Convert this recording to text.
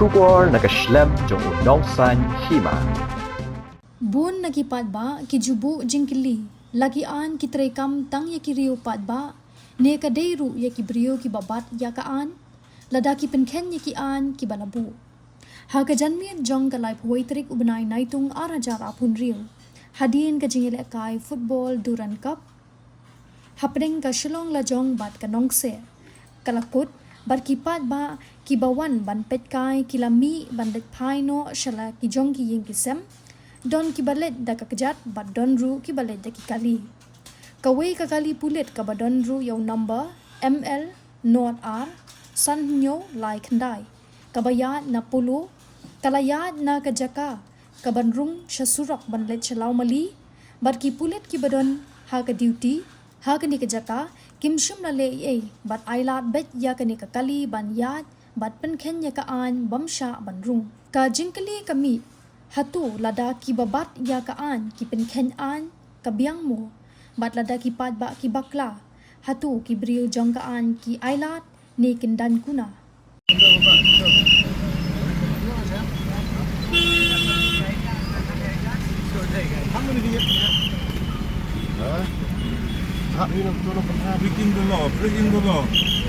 Shugor nakaslem jong unongsan Hima. Bun nagipat ba kijubu jingkili lagian kitrekam tang yakiriu pat ba ne kadeiru yakibrio kibabat yakaan ladaki penkhen yakian kibalabu ha kajanmir jong kalai poitrik ubnai naitung arajar apun rio hadin kajingile kai football duran cup hapring ka shilong la jong bat kanongse kalakut barkipat ba kibawan ban petkai kilami bandet paino shala kijong ki ying kisem don kibalet da kakajat bat don ru kibalet da kikali kawe kakali pulit ka badon ru yaw number ml not r san nyo lai khandai kabaya na polo kalayat na kajaka kaban rung shasurak banlet chalaw mali barki pulit ki badon ha ka duty ha ka ni kajaka kimshum na le bat ailat bet ya ka ni kakali ban yat bat penkhen ya ka an bamsha ban rung ka jingkali kami hatu lada ki babat ya ka an ki penkhen an kabyang mo bat lada ki pat ba ki bakla hatu ki brio jong ka an ki ailat ni kindan kuna Breaking the law.